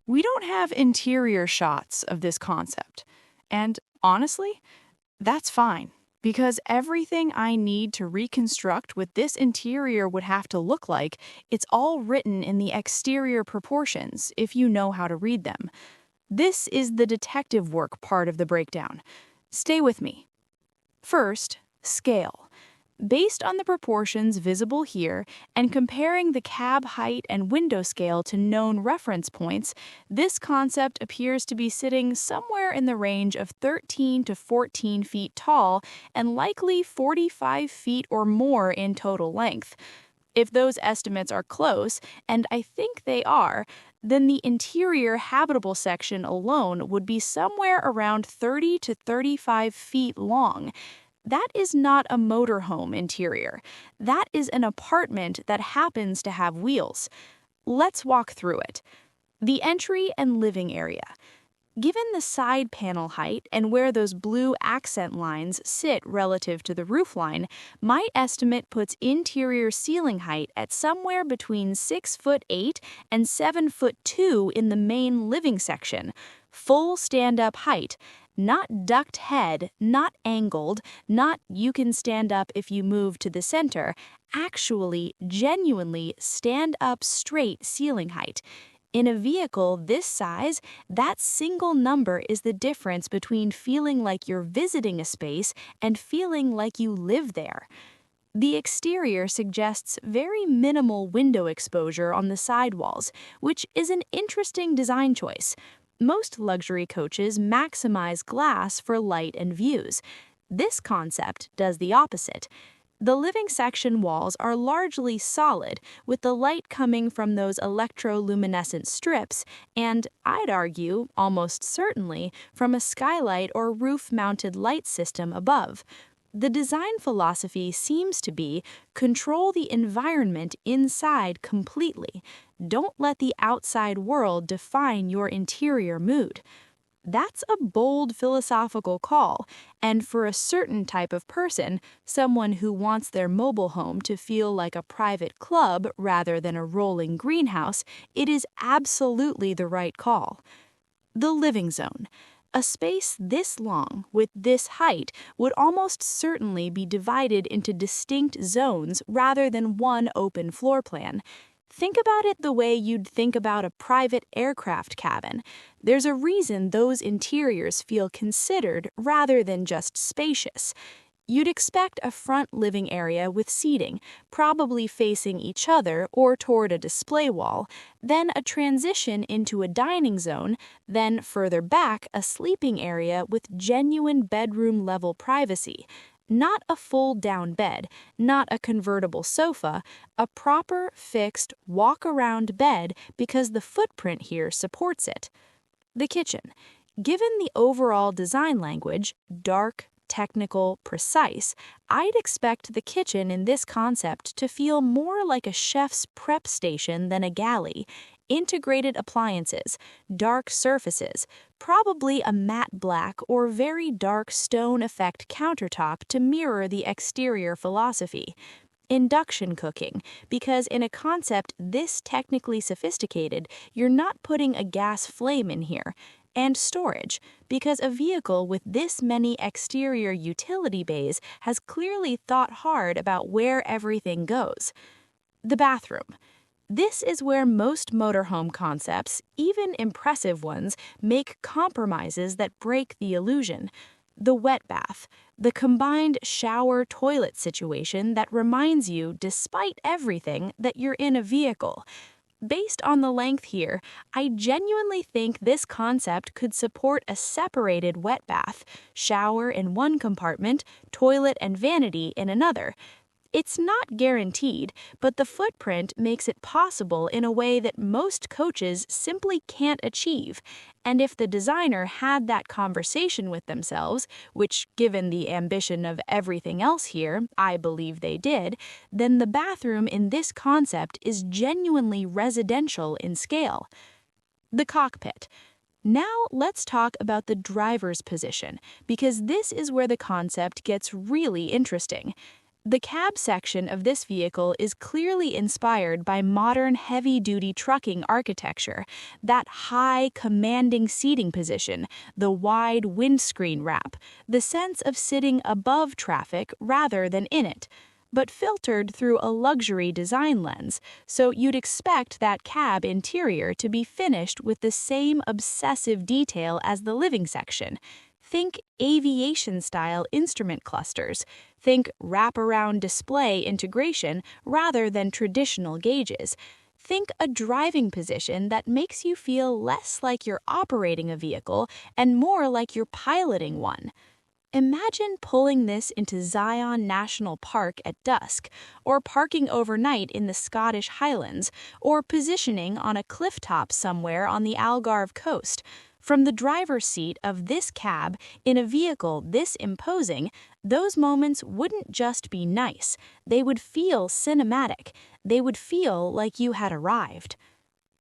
We don't have interior shots of this concept. And honestly, that's fine, because everything I need to reconstruct what this interior would have to look like, it's all written in the exterior proportions if you know how to read them. This is the detective work part of the breakdown. Stay with me. First, scale. Based on the proportions visible here and comparing the cab height and window scale to known reference points, this concept appears to be sitting somewhere in the range of 13 to 14 feet tall and likely 45 feet or more in total length. If those estimates are close, and I think they are, then the interior habitable section alone would be somewhere around 30 to 35 feet long. That is not a motorhome interior. That is an apartment that happens to have wheels. Let's walk through it. The entry and living area. Given the side panel height and where those blue accent lines sit relative to the roofline, my estimate puts interior ceiling height at somewhere between 6'8" and 7'2" in the main living section. Full stand-up height. Not ducked head, not angled, not you can stand up if you move to the center, actually, genuinely stand up straight ceiling height. In a vehicle this size, that single number is the difference between feeling like you're visiting a space and feeling like you live there. The exterior suggests very minimal window exposure on the sidewalls, which is an interesting design choice. Most luxury coaches maximize glass for light and views. This concept does the opposite. The living section walls are largely solid, with the light coming from those electroluminescent strips and, I'd argue, almost certainly, from a skylight or roof-mounted light system above. The design philosophy seems to be control the environment inside completely. Don't let the outside world define your interior mood. That's a bold philosophical call, and for a certain type of person, someone who wants their mobile home to feel like a private club rather than a rolling greenhouse, it is absolutely the right call. The living zone. A space this long, with this height, would almost certainly be divided into distinct zones rather than one open floor plan. Think about it the way you'd think about a private aircraft cabin. There's a reason those interiors feel considered rather than just spacious. You'd expect a front living area with seating, probably facing each other or toward a display wall, then a transition into a dining zone, then further back a sleeping area with genuine bedroom-level privacy. Not a full-down bed, not a convertible sofa, a proper, fixed, walk-around bed because the footprint here supports it. The kitchen. Given the overall design language, dark, technical, precise, I'd expect the kitchen in this concept to feel more like a chef's prep station than a galley. Integrated appliances, dark surfaces, probably a matte black or very dark stone effect countertop to mirror the exterior philosophy. Induction cooking, because in a concept this technically sophisticated, you're not putting a gas flame in here. And storage, because a vehicle with this many exterior utility bays has clearly thought hard about where everything goes. The bathroom. This is where most motorhome concepts, even impressive ones, make compromises that break the illusion. The wet bath, the combined shower-toilet situation that reminds you, despite everything, that you're in a vehicle. Based on the length here, I genuinely think this concept could support a separated wet bath, shower in one compartment, toilet and vanity in another. It's not guaranteed, but the footprint makes it possible in a way that most coaches simply can't achieve. And if the designer had that conversation with themselves, which, given the ambition of everything else here, I believe they did, then the bathroom in this concept is genuinely residential in scale. The cockpit. Now let's talk about the driver's position, because this is where the concept gets really interesting. The cab section of this vehicle is clearly inspired by modern heavy-duty trucking architecture, that high, commanding seating position, the wide windscreen wrap, the sense of sitting above traffic rather than in it, but filtered through a luxury design lens, so you'd expect that cab interior to be finished with the same obsessive detail as the living section. Think aviation-style instrument clusters. Think wraparound display integration rather than traditional gauges. Think a driving position that makes you feel less like you're operating a vehicle and more like you're piloting one. Imagine pulling this into Zion National Park at dusk, or parking overnight in the Scottish Highlands, or positioning on a cliff top somewhere on the Algarve coast. From the driver's seat of this cab in a vehicle this imposing, those moments wouldn't just be nice. They would feel cinematic. They would feel like you had arrived.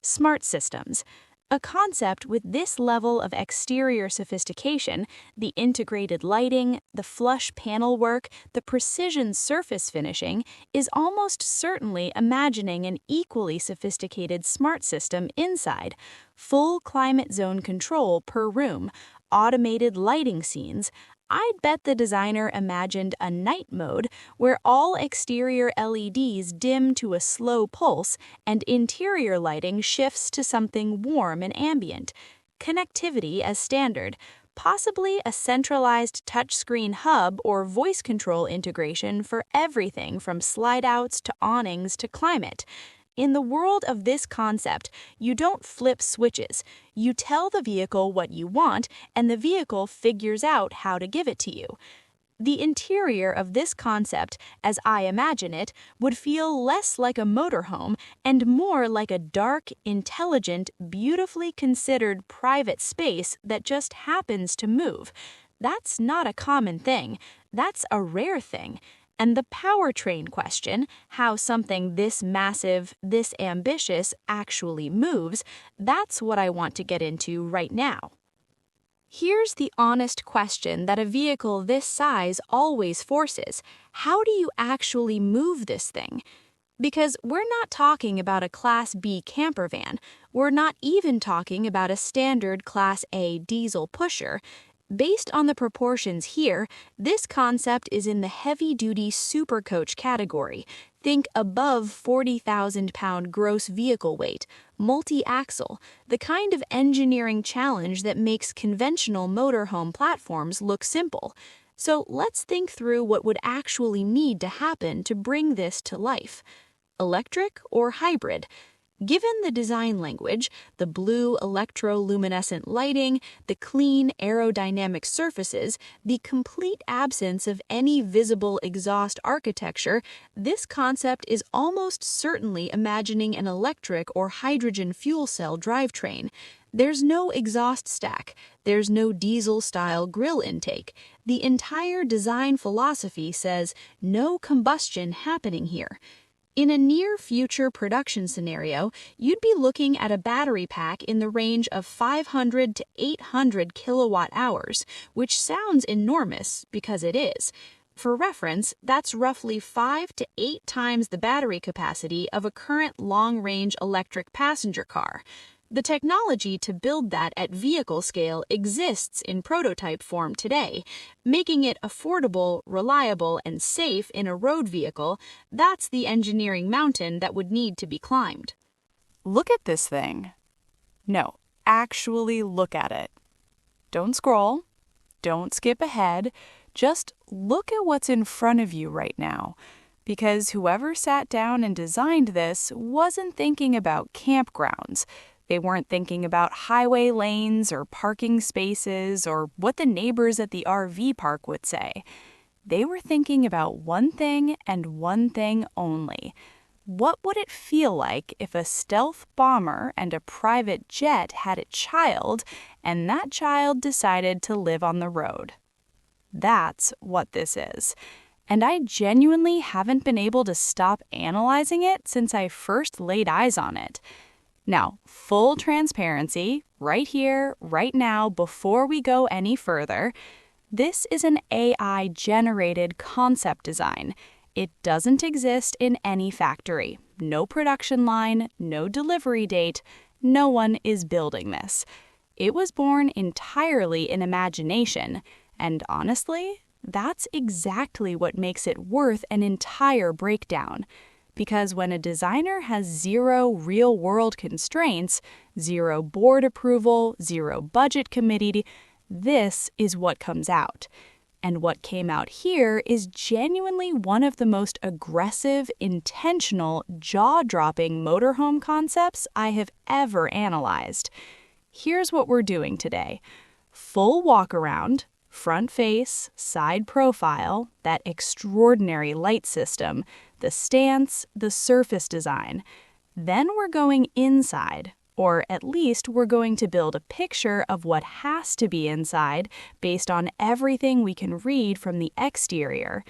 Smart systems. A concept with this level of exterior sophistication, the integrated lighting, the flush panel work, the precision surface finishing, is almost certainly imagining an equally sophisticated smart system inside. Full climate zone control per room, automated lighting scenes. I'd bet the designer imagined a night mode where all exterior LEDs dim to a slow pulse and interior lighting shifts to something warm and ambient. Connectivity as standard, possibly a centralized touchscreen hub or voice control integration for everything from slide-outs to awnings to climate. In the world of this concept, you don't flip switches. You tell the vehicle what you want, and the vehicle figures out how to give it to you. The interior of this concept, as I imagine it, would feel less like a motorhome and more like a dark, intelligent, beautifully considered private space that just happens to move. That's not a common thing. That's a rare thing. And the powertrain question, how something this massive, this ambitious actually moves, that's what I want to get into right now. Here's the honest question that a vehicle this size always forces. How do you actually move this thing? Because we're not talking about a Class B camper van. We're not even talking about a standard Class A diesel pusher. Based on the proportions here, this concept is in the heavy-duty supercoach category. Think above 40,000-pound gross vehicle weight, multi-axle, the kind of engineering challenge that makes conventional motorhome platforms look simple. So let's think through what would actually need to happen to bring this to life. Electric or hybrid? Given the design language, the blue electroluminescent lighting, the clean aerodynamic surfaces, the complete absence of any visible exhaust architecture, this concept is almost certainly imagining an electric or hydrogen fuel cell drivetrain. There's no exhaust stack. There's no diesel-style grill intake. The entire design philosophy says no combustion happening here. In a near-future production scenario, you'd be looking at a battery pack in the range of 500 to 800 kilowatt-hours, which sounds enormous because it is. For reference, that's roughly 5 to 8 times the battery capacity of a current long-range electric passenger car. The technology to build that at vehicle scale exists in prototype form today. Making it affordable, reliable, and safe in a road vehicle, that's the engineering mountain that would need to be climbed. Look at this thing. No, actually look at it. Don't scroll. Don't skip ahead. Just look at what's in front of you right now. Because whoever sat down and designed this wasn't thinking about campgrounds. They weren't thinking about highway lanes or parking spaces or what the neighbors at the RV park would say. They were thinking about one thing and one thing only. What would it feel like if a stealth bomber and a private jet had a child, and that child decided to live on the road? That's what this is. And I genuinely haven't been able to stop analyzing it since I first laid eyes on it. Now, full transparency, right here, right now, before we go any further, this is an AI-generated concept design. It doesn't exist in any factory. No production line, no delivery date. No one is building this. It was born entirely in imagination, and honestly, that's exactly what makes it worth an entire breakdown. Because when a designer has zero real-world constraints, zero board approval, zero budget committee, this is what comes out. And what came out here is genuinely one of the most aggressive, intentional, jaw-dropping motorhome concepts I have ever analyzed. Here's what we're doing today. Full walk-around, front face, side profile, that extraordinary light system, the stance, the surface design. Then we're going inside, or at least we're going to build a picture of what has to be inside based on everything we can read from the exterior.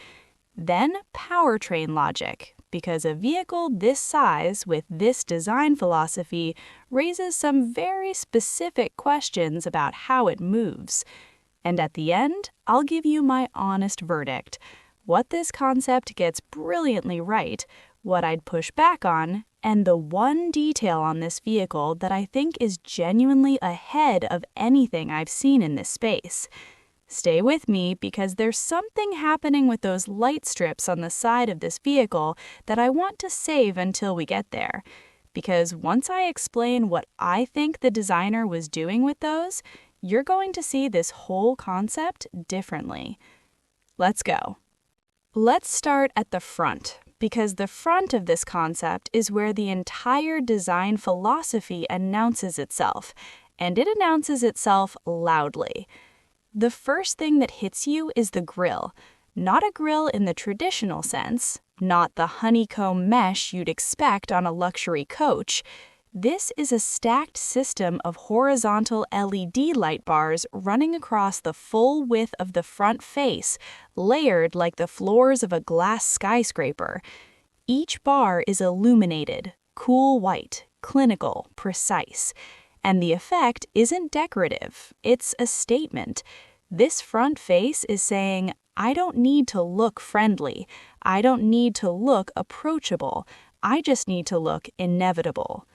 Then powertrain logic, because a vehicle this size with this design philosophy raises some very specific questions about how it moves. And at the end, I'll give you my honest verdict. What this concept gets brilliantly right, what I'd push back on, and the one detail on this vehicle that I think is genuinely ahead of anything I've seen in this space. Stay with me because there's something happening with those light strips on the side of this vehicle that I want to save until we get there. Because once I explain what I think the designer was doing with those, you're going to see this whole concept differently. Let's go. Let's start at the front, because the front of this concept is where the entire design philosophy announces itself, and it announces itself loudly. The first thing that hits you is the grille. Not a grille in the traditional sense, not the honeycomb mesh you'd expect on a luxury coach. This is a stacked system of horizontal LED light bars running across the full width of the front face, layered like the floors of a glass skyscraper. Each bar is illuminated, cool white, clinical, precise. And the effect isn't decorative, it's a statement. This front face is saying, I don't need to look friendly. I don't need to look approachable. I just need to look inevitable.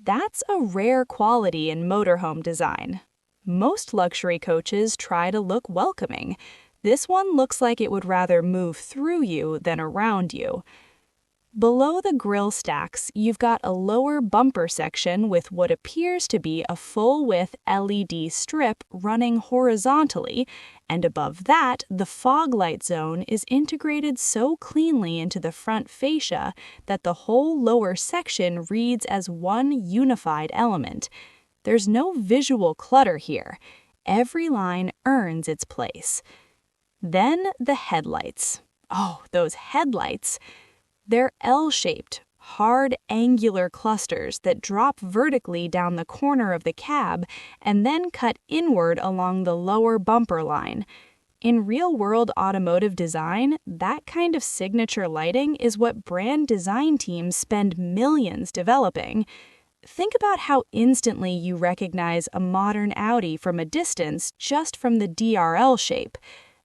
That's a rare quality in motorhome design. Most luxury coaches try to look welcoming. This one looks like it would rather move through you than around you. Below the grille stacks, you've got a lower bumper section with what appears to be a full-width LED strip running horizontally, and above that, the fog light zone is integrated so cleanly into the front fascia that the whole lower section reads as one unified element. There's no visual clutter here. Every line earns its place. Then the headlights. Oh, those headlights! They're L-shaped, hard, angular clusters that drop vertically down the corner of the cab and then cut inward along the lower bumper line. In real-world automotive design, that kind of signature lighting is what brand design teams spend millions developing. Think about how instantly you recognize a modern Audi from a distance just from the DRL shape.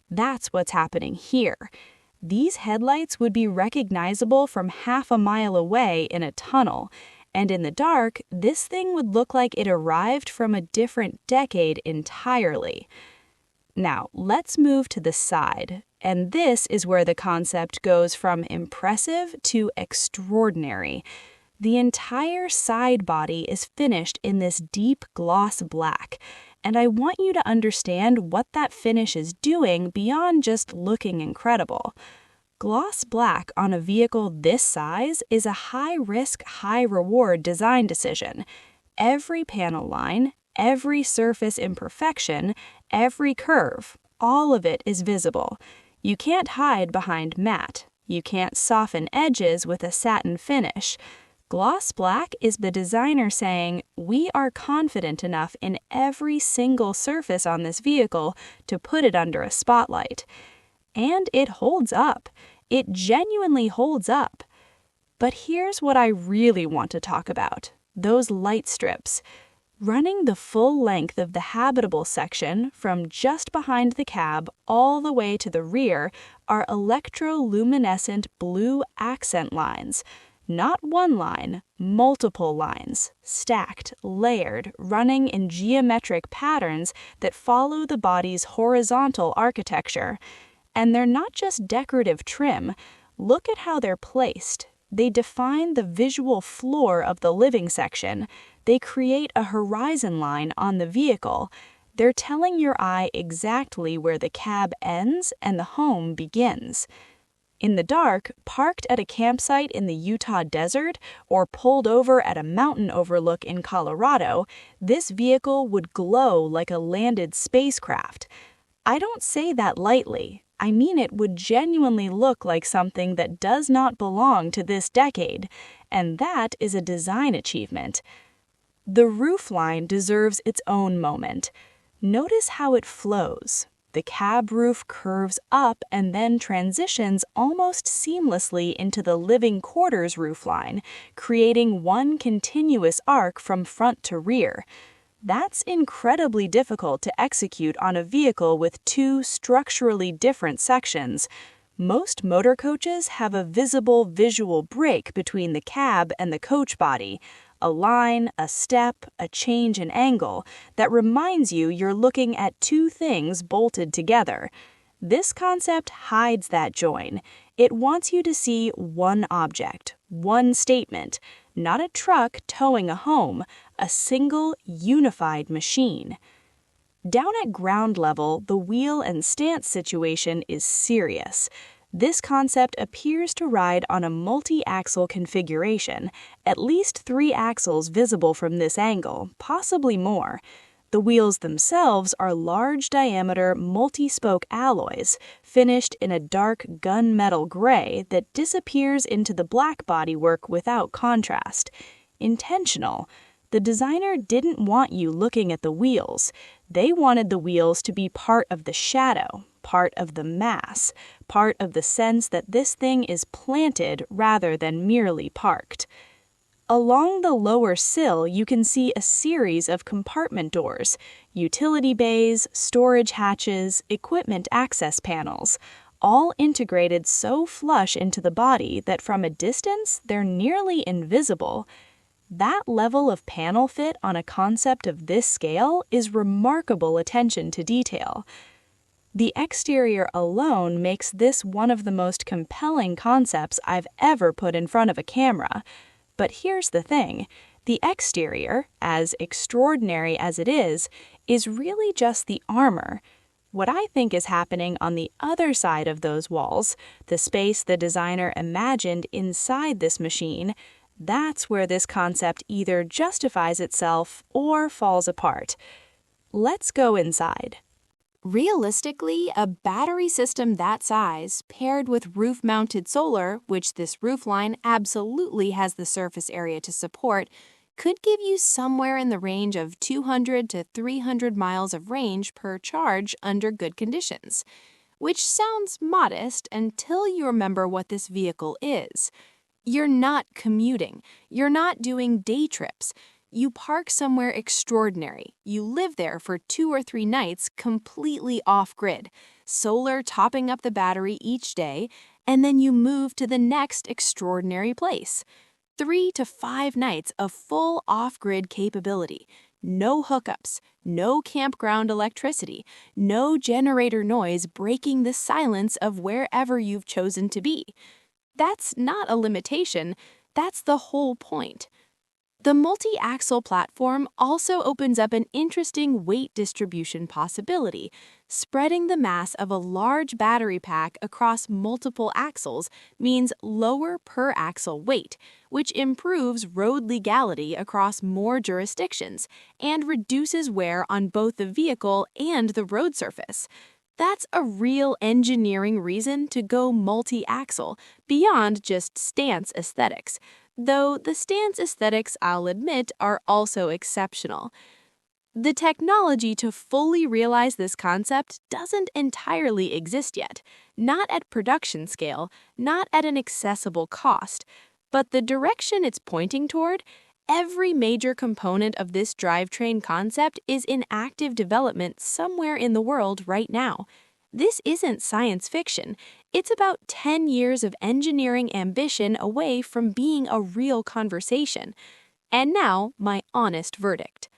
That's what's happening here. These headlights would be recognizable from half a mile away in a tunnel, and in the dark, this thing would look like it arrived from a different decade entirely. Now, let's move to the side, and this is where the concept goes from impressive to extraordinary. The entire side body is finished in this deep gloss black, and I want you to understand what that finish is doing beyond just looking incredible. Gloss black on a vehicle this size is a high-risk, high-reward design decision. Every panel line, every surface imperfection, every curve, all of it is visible. You can't hide behind matte. You can't soften edges with a satin finish. Gloss black is the designer saying, we are confident enough in every single surface on this vehicle to put it under a spotlight. And it holds up. It genuinely holds up. But here's what I really want to talk about, those light strips. Running the full length of the habitable section from just behind the cab all the way to the rear are electroluminescent blue accent lines. Not one line, multiple lines, stacked, layered, running in geometric patterns that follow the body's horizontal architecture. And they're not just decorative trim. Look at how they're placed. They define the visual floor of the living section. They create a horizon line on the vehicle. They're telling your eye exactly where the cab ends and the home begins. In the dark, parked at a campsite in the Utah desert or pulled over at a mountain overlook in Colorado, this vehicle would glow like a landed spacecraft. I don't say that lightly. I mean it would genuinely look like something that does not belong to this decade, and that is a design achievement. The roofline deserves its own moment. Notice how it flows. The cab roof curves up and then transitions almost seamlessly into the living quarters roofline, creating one continuous arc from front to rear. That's incredibly difficult to execute on a vehicle with two structurally different sections. Most motor coaches have a visible visual break between the cab and the coach body, a line, a step, a change in angle that reminds you you're looking at two things bolted together. This concept hides that join. It wants you to see one object, one statement, not a truck towing a home, a single, unified machine. Down at ground level, the wheel and stance situation is serious. This concept appears to ride on a multi-axle configuration, at least 3 axles visible from this angle, possibly more. The wheels themselves are large-diameter multi-spoke alloys, finished in a dark gunmetal gray that disappears into the black bodywork without contrast. Intentional. The designer didn't want you looking at the wheels. They wanted the wheels to be part of the shadow, part of the mass, part of the sense that this thing is planted rather than merely parked. Along the lower sill, you can see a series of compartment doors, utility bays, storage hatches, equipment access panels, all integrated so flush into the body that from a distance they're nearly invisible. That level of panel fit on a concept of this scale is remarkable attention to detail. The exterior alone makes this one of the most compelling concepts I've ever put in front of a camera. But here's the thing, the exterior, as extraordinary as it is really just the armor. What I think is happening on the other side of those walls, the space the designer imagined inside this machine, that's where this concept either justifies itself or falls apart. Let's go inside. Realistically, a battery system that size, paired with roof-mounted solar, which this roofline absolutely has the surface area to support, could give you somewhere in the range of 200 to 300 miles of range per charge under good conditions, which sounds modest until you remember what this vehicle is. You're not commuting. You're not doing day trips. You park somewhere extraordinary. You live there for 2 or 3 nights completely off-grid, solar topping up the battery each day, and then you move to the next extraordinary place. 3 to 5 nights of full off-grid capability. No hookups, no campground electricity, no generator noise breaking the silence of wherever you've chosen to be. That's not a limitation, that's the whole point. The multi-axle platform also opens up an interesting weight distribution possibility. Spreading the mass of a large battery pack across multiple axles means lower per-axle weight, which improves road legality across more jurisdictions and reduces wear on both the vehicle and the road surface. That's a real engineering reason to go multi-axle, beyond just stance aesthetics. Though the stance aesthetics, I'll admit, are also exceptional. The technology to fully realize this concept doesn't entirely exist yet, not at production scale, not at an accessible cost, but the direction it's pointing toward, Every major component of this drivetrain concept is in active development somewhere in the world right now. This isn't science fiction. It's about 10 years of engineering ambition away from being a real conversation. And now, my honest verdict.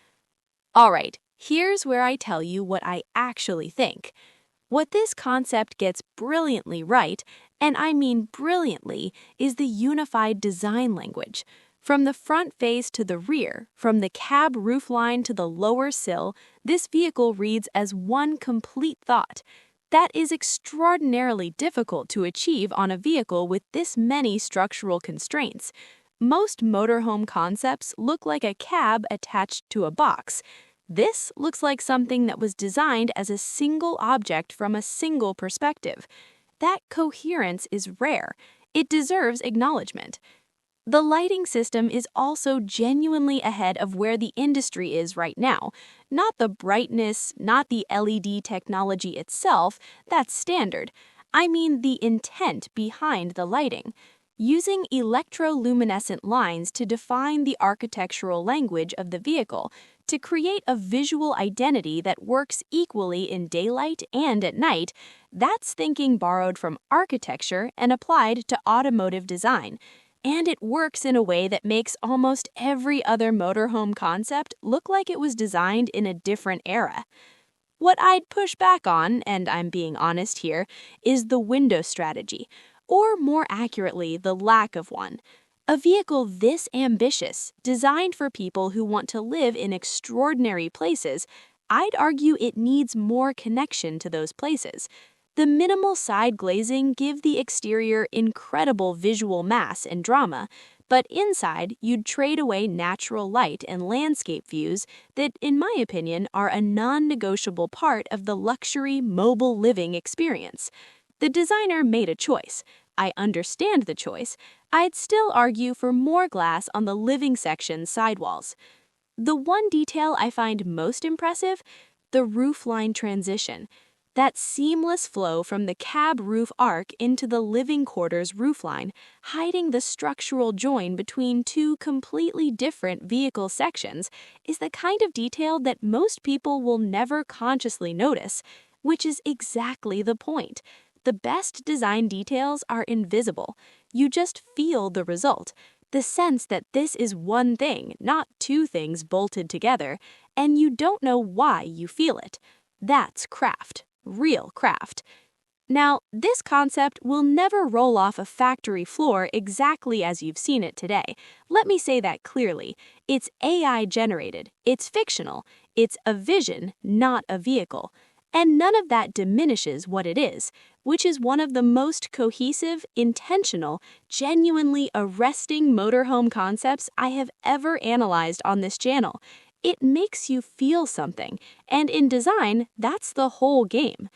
All right, here's where I tell you what I actually think. What this concept gets brilliantly right, and I mean brilliantly, is the unified design language. From the front face to the rear, from the cab roofline to the lower sill, this vehicle reads as one complete thought. That is extraordinarily difficult to achieve on a vehicle with this many structural constraints. Most motorhome concepts look like a cab attached to a box. This looks like something that was designed as a single object from a single perspective. That coherence is rare. It deserves acknowledgement. The lighting system is also genuinely ahead of where the industry is right now. Not the brightness, not the LED technology itself, that's standard. I mean the intent behind the lighting. Using electroluminescent lines to define the architectural language of the vehicle, to create a visual identity that works equally in daylight and at night, that's thinking borrowed from architecture and applied to automotive design. And it works in a way that makes almost every other motorhome concept look like it was designed in a different era. What I'd push back on, and I'm being honest here, is the window strategy, or more accurately, the lack of one. A vehicle this ambitious, designed for people who want to live in extraordinary places, I'd argue it needs more connection to those places. The minimal side glazing give the exterior incredible visual mass and drama, but inside you'd trade away natural light and landscape views that, in my opinion, are a non-negotiable part of the luxury mobile living experience. The designer made a choice. I understand the choice. I'd still argue for more glass on the living section sidewalls. The one detail I find most impressive, the roofline transition. That seamless flow from the cab roof arc into the living quarters roofline, hiding the structural join between two completely different vehicle sections, is the kind of detail that most people will never consciously notice, which is exactly the point. The best design details are invisible. You just feel the result, the sense that this is one thing, not two things bolted together, and you don't know why you feel it. That's craft. Real craft. Now, this concept will never roll off a factory floor exactly as you've seen it today. Let me say that clearly. It's AI generated, it's fictional, it's a vision, not a vehicle. And none of that diminishes what it is, which is one of the most cohesive, intentional, genuinely arresting motorhome concepts I have ever analyzed on this channel. It makes you feel something, and in design, that's the whole game.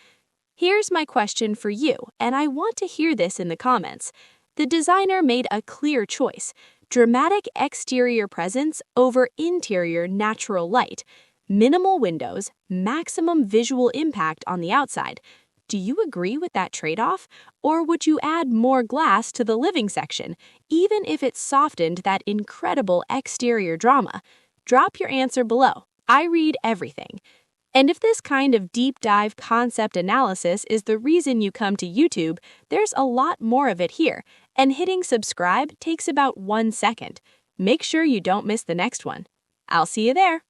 Here's my question for you, and I want to hear this in the comments. The designer made a clear choice: dramatic exterior presence over interior natural light, minimal windows, maximum visual impact on the outside. Do you agree with that trade-off? Or would you add more glass to the living section, even if it softened that incredible exterior drama? Drop your answer below. I read everything. And if this kind of deep dive concept analysis is the reason you come to YouTube, there's a lot more of it here, and hitting subscribe takes about 1 second. Make sure you don't miss the next one. I'll see you there.